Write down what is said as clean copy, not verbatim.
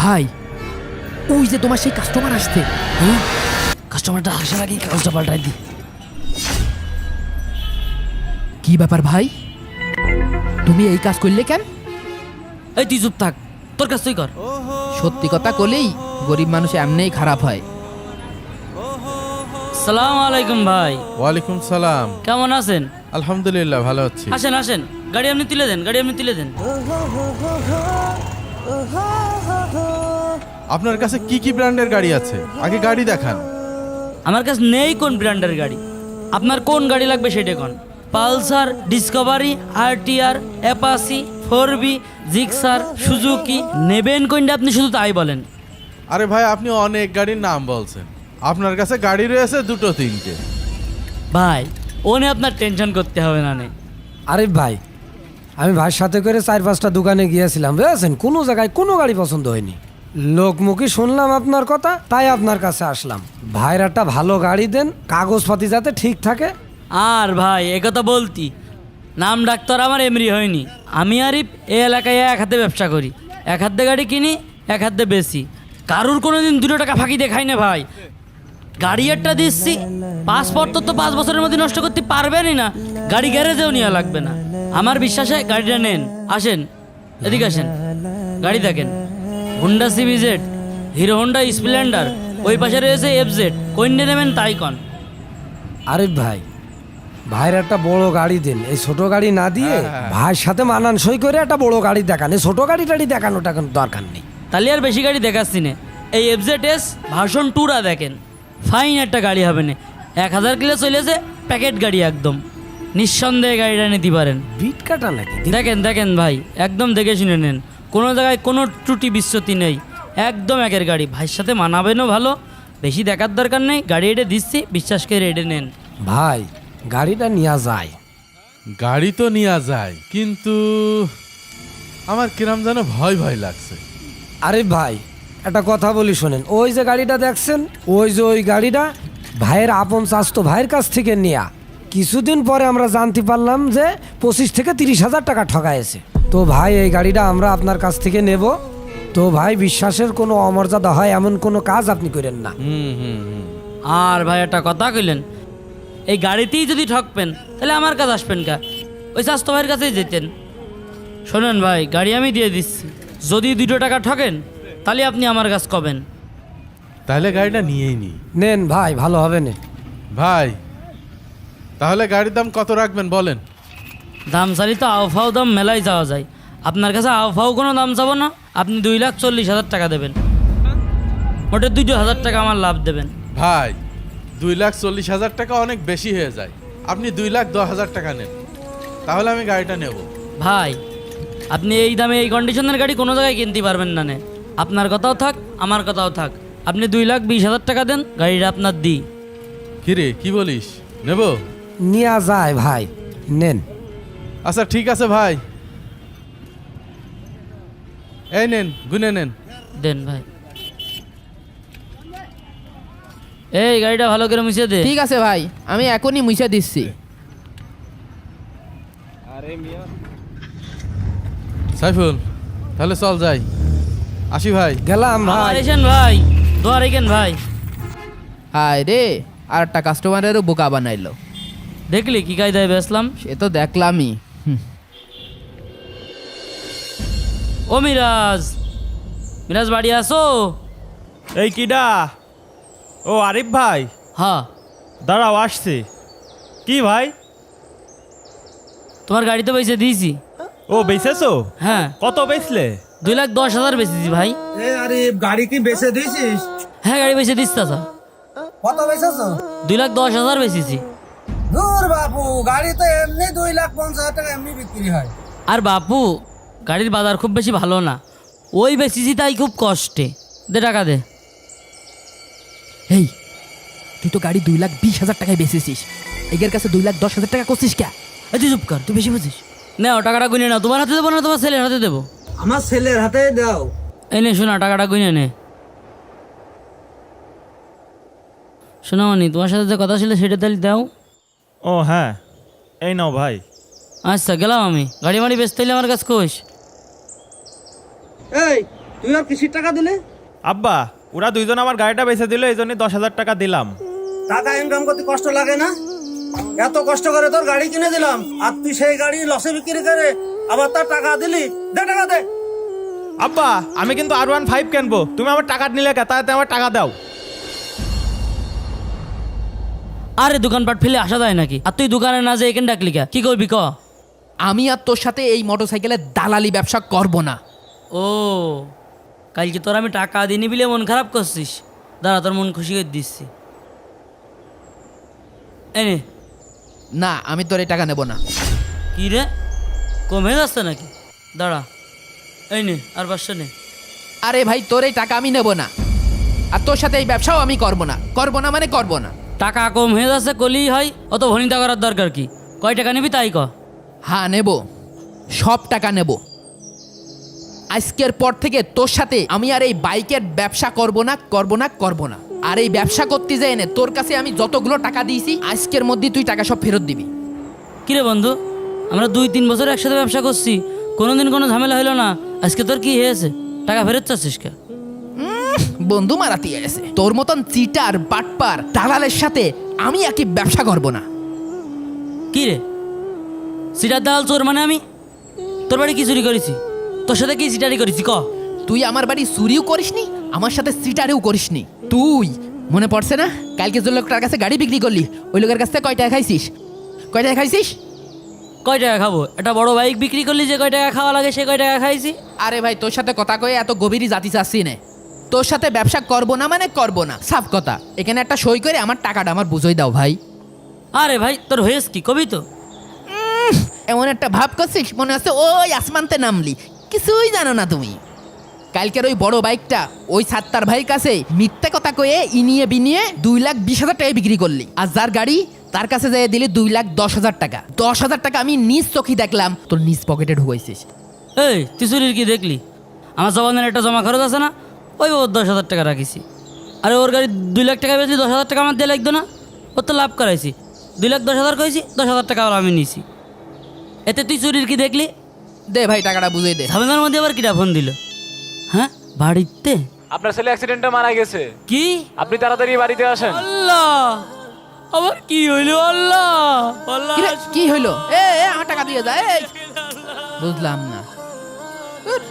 ভাই ওই যে তোমার সেই কাস্টমার আসছে। হ্যাঁ, কাস্টমারটা আসার আগেই কাগজটা পাল্টাই দি। কি ব্যাপার ভাই, তুমি এই কাজ করলে কেন? এই তুই চুপ থাক, তোর কাজ তুই কর। সত্যি কথা কলেই গরিব মানুষ এমনিই খারাপ হয়। সালাম আলাইকুম ভাই। ওয়ালাইকুম সালাম। কেমন আছেন? আলহামদুলিল্লাহ ভালো আছি। আসেন আসেন, গাড়ি আপনি তুলে দেন, গাড়ি আপনি তুলে দেন। আপনার কাছে কি কি ব্র্যান্ডের গাড়ি আছে আগে গাড়ি দেখান। আমার কাছে নেই কোন ব্র্যান্ডের গাড়ি, আপনার কোন গাড়ি লাগবে সেটা কোন। পালসার, ডিসকভারি, আরটিআর, অ্যাপাসি, 4বি, জিক্সার, সুজুকি নেবেন কোনটা আপনি শুধু তাই বলেন। আরে ভাই আপনি অনেক গাড়ির নাম বলছেন, আপনার কাছে গাড়ি রয়েছে দুটো তিনটে। ভাই ও নিয়ে আপনার টেনশন করতে হবে না নে। আরে ভাই, আমি ভাইয়ের সাথে করে 4-5টা দোকানে গিয়েছিলাম, বুঝেছেন, কোনো জায়গায় কোনো গাড়ি পছন্দ হয়নি। লোকমুখী শুনলাম আপনার কথা, তাই আপনার কাছে আসলাম। ভাইয়ের একটা ভালো গাড়ি দেন, কাগজপাতি যাতে ঠিক থাকে। আর ভাই একথা বলতি, নাম ডাক্তার আমার এমরি হয়নি। আমি আরিফ এই এলাকায় এক হাতে ব্যবসা করি, এক হাতে গাড়ি কিনি, এক হাতে বেশি। কারুর কোনোদিন 2 টাকা ফাঁকি দেখাই না ভাই। গাড়ি একটা দিচ্ছি, পাসপোর্ট তো 5 বছরের মধ্যে নষ্ট করতে পারবেনই না, গাড়ি গ্যারেজেও নেওয়া লাগবে না। আমার বিশ্বাসে গাড়িটা নেন। আসেন এদিকে আসেন, গাড়ি দেখেন। Honda CBZ, hero Honda Splendor, ওই পাশে রয়েছে এফজেড, কোনটা নেবেন তাই কন। আরে ভাই, ভাইয়ের একটা বড় গাড়ি দেন, এই ছোট গাড়ি না দিয়ে ভাইয়ের সাথে মানানসই করে একটা বড় গাড়ি দেখান। এই ছোট গাড়ি টাড়ি দেখানোটা কোনো দরকার নেই। তাহলে আর বেশি গাড়ি দেখাচ্ছি না, এই এফজেড এস ভার্সন 2রা দেখেন, ফাইন একটা গাড়ি হবে না। 1000 কিলো চলেছে, প্যাকেট গাড়ি একদম, নিঃসন্দেহে গাড়িটা নিতে পারেন। বিট কাটা নাকি? দেখেন দেখেন ভাই, একদম দেখে শুনে নেন, কোনো জায়গায় কোনো ত্রুটি বিচ্যুতি নেই, একদম একের গাড়ি। ভাইয়ের সাথে মানাবেনও ভালো, বেশি দেখার দরকার নেই। গাড়ি এটা দিচ্ছি, বিশ্বাস করে এটা নেন। ভাই গাড়িটা নেওয়া যায়। গাড়ি তো নেওয়া যায়, কিন্তু আমার কিরাম যেন ভয় ভয় লাগছে। আরে ভাই একটা কথা বলি শোনেন, ওই যে গাড়িটা দেখছেন, ওই গাড়িটা ভাইয়ের আপন চাস্তো ভাইয়ের কাছ থেকে নেয়া। কিছুদিন পরে আমরা জানতে পারলাম যে 25 থেকে 30,000 টাকা ঠকাইছে। তো ভাই এই গাড়িটা আমরা আপনার কাছ থেকে নেব। তো ভাই বিশ্বাসের কোনো অমর্যাদা হয় এমন কোনো কাজ আপনি করেন না। আর ভাই একটা কথা কইলেন, এই গাড়িতেই যদি ঠকবেন তাহলে আমার কাছে আসবেন কা, ওই স্বাস্থ্য ভাইয়ের কাছেই যেতেন। শোনেন ভাই, গাড়ি আমি দিয়ে দিচ্ছি, যদি 2 টাকা ঠকেন তাহলে আপনি আমার কাছে কবেন। তাহলে গাড়িটা নিয়েই নি। নেন ভাই, ভালো হবে না। ভাই তাহলে গাড়ির দাম কত রাখবেন বলেন। দাম চালি তো আওফাও দাম মেলাই যাওয়া যায়, আপনার কাছে আওফাও কোনো দাম যাব না। আপনি 2,40,000 টাকা দেবেন, মোটে 2,000 টাকা আমার লাভ দেবেন। ভাই 2,40,000 টাকা অনেক বেশি হয়ে যায়, আপনি 2,10,000 টাকা নেন, তাহলে আমি গাড়িটা নেব। ভাই আপনি এই দামে এই কন্ডিশনের গাড়ি কোনো জায়গায় কিনতে পারবেন না নে। আপনার কথাও থাক, আমার কথাও থাক, আপনি 2,20,000 টাকা দেন, গাড়িটা আপনার দিই। কিরে কি বলিস, নেব? নেওয়া যায় ভাই, নেন। আচ্ছা ঠিক আছে ভাই, এই নেন, গুনে নেন। দেন ভাই, এই গাড়িটা ভালো করে মুছে দে। ঠিক আছে ভাই, আমি এখনই মুছে দিচ্ছি। সাইফুল তাহলে চল যাই, আসি ভাই। গেলাম আবার ভাই। এসেন ভাই, দোয়া রেখেন ভাই। হায় রে, আর একটা কাস্টমারেরও বোকা বানাইলো। দেখলি কি কায়দায় বেসলাম। সে তো দেখলামই। ও মিরাজ, মিরাজ বাড়ি আসো। এই কিডা? ও আরিফ ভাই, হ্যাঁ দাঁড়াও আসছে। কি ভাই? তোমার গাড়িতে পয়সা দিয়েছি। ও বেচেছো? হ্যাঁ, কত বেচলে? 2,10,000 বেচেছি ভাই। আরে গাড়ি কি বেচে দিয়েছিস? হ্যাঁ গাড়ি বেচে দিস চাচা, কত বেচেছো? 2,10,000 বেচেছি। দূর বাপু, গাড়ি তো এমনি 2,50,000 টাকা এমনি বিক্রি হয়। আর বাপু গাড়ির বাজার খুব বেশি ভালো না, ওই বেচেছি তাই খুব কষ্টে। দে টাকা দে। এই তুই তো গাড়ি 2,20,000 টাকায় বেচেছিস, এগের কাছে 2,10,000 টাকা করছিস কে? এই তুই চুপ কর, তুই বেশি বুঝিস। নাও টাকাটা গুনে নাও, তোমার হাতে দেবো না তোমার ছেলের হাতে দেবো। আমার ছেলের হাতে দাও। এই নে শোনা, টাকাটা গুনে নে। শোনা মানি, তোমার সাথে যে কথা ছিল সেটা তাহলে দাও। ও হ্যাঁ, এই নাও ভাই। আচ্ছা গেলাম আমি, গাড়ি মাড়ি বেচতে হলে আমার কাছে কোষ। এই তুই আর কিসির টাকা দিলি? আব্বা ওরা দুইজন আমার গাড়িটা বেচে দিল, এই জন্য 10,000 টাকা দিলাম। টাকা ইনকাম করতে কষ্ট লাগে না? এত কষ্ট করে তোর গাড়ি কিনে দিলাম, আর তুই সেই গাড়ি লসে বিক্রি করে আবার তার টাকা দিলি? দে টাকা দে। আব্বা আমি কিন্তু R15 কিনবো, তুমি আমার টাকা নিলে কে? তাতে আমার টাকা দাও। আরে দোকানপাট ফেলে আসা যায় নাকি? আর তুই দোকানে না যে এখানে ডাকলি কা? কি করবি ক? আমি আর তোর সাথে এই মোটরসাইকেলের দালালি ব্যবসা করব না। ও কালকে তোর আমি টাকা দিনি বিলে মন খারাপ করছিস, দাঁড়া তোর মন খুশি করে দিচ্ছি। এনে না, আমি তোর এই টাকা নেব না। কি রে, কমে যাচ্ছে নাকি? দাঁড়া, এই নে আর 500 নে। আরে ভাই, তোর এই টাকা আমি নেব না, আর তোর সাথে এই ব্যবসাও আমি করব না। করব না মানে করব না। টাকা কম হয়ে যাচ্ছে কলিই হয়, অত ভনিতা করার দরকার কি? কয় টাকা নিবি তাই ক। হ্যাঁ নেব, সব টাকা নেব। আজকের পর থেকে তোর সাথে আমি আর এই বাইকের ব্যবসা করব না, করব না, করব না। আর এই ব্যবসা করতে যাই না, তোর কাছে আমি যতগুলো টাকা দিয়েছি আজকের মধ্যে তুই টাকা সব ফেরত দিবি। কিরে বন্ধু, আমরা 2-3 বছর একসাথে ব্যবসা করছি, কোনোদিন কোনো ঝামেলা হলো না, আজকে তোর কি হয়েছে? টাকা ফেরত চাচ্ছিস কে? বন্ধু মারাতি আছে, তোর মতন চিটার বাটপার দালালের সাথে আমি একই ব্যবসা করব না। কি রে, সিটার দাল চোর মানে আমি? তোর বাড়ি কি চুরি করেছি? তোর সাথে কি সিটারি করেছি ক? তুই আমার বাড়ি চুরিও করিসনি, আমার সাথে সিটারেও করিসনি। তুই মনে পড়ছে না কালকে যে লোকটার কাছে গাড়ি বিক্রি করলি, ওই লোকের কাছ থেকে কয় টাকা খাইছিস? কয় টাকা খাইছিস? কয় টাকা খাবো? একটা বড় বাইক বিক্রি করলি, যে কয় টাকা খাওয়া লাগে সে কয় টাকা খাইছি। আরে ভাই, তোর সাথে কথা কয়ে এত গভীরই জাতি চাচ্ছি না। তোর সাথে ব্যবসা করব না মানে করব না, সাফ কথা। এখানে একটা সই করে আমার টাকাটা আমার বুঝিয়ে দাও ভাই। আরে ভাই, তোর হয়েছ কি কবি তো? এমন একটা ভাব করছিস মনে হচ্ছে ওই আসমানতে নামলি, কিছুই জানো না তুমি। কালকের ওই বড় বাইকটা ওই সাত্তার ভাইয়ের কাছে মিথ্যে কথা কয়ে ইনিয়ে বিনিয়ে 2,20,000 টাকায় বিক্রি করলি, আর যার গাড়ি তার কাছে যাই দিলি 2,10,000 টাকা। 10,000 টাকা আমি নিজ চোখে দেখলাম তোর নিজ পকেটে ঢুকাইছিস। এই তুই চুরির কি দেখলি? আমার জবানের একটা জমা খরচ আছে না, ওই বাবদ 10,000 টাকা রাখিছি। আরে ওর গাড়ি 2 লাখ টাকা বেশি, 10,000 টাকা আমার দিয়ে লাগতো না? ওর তো লাভ করাইছি, 2,10,000 কইছি, 10,000 টাকা আর আমি নিছি। এতে তুই চুরির কি দেখলি? দে ভাই টাকাটা বুঝিয়ে দে। ঝামেলার মধ্যে আবার কিটা ফোন দিল? হ্যাঁ, বাড়িতে আপনার ছেলে অ্যাক্সিডেন্টে মারা গেছে, কি? আপনি তাড়াতাড়ি বাড়িতে আসেন। আল্লাহ, আবার কি হইলো? আল্লাহ আল্লাহ, কি হইলো? এ আমার টাকা দিয়ে যা। এই বুঝলাম না। উঠ।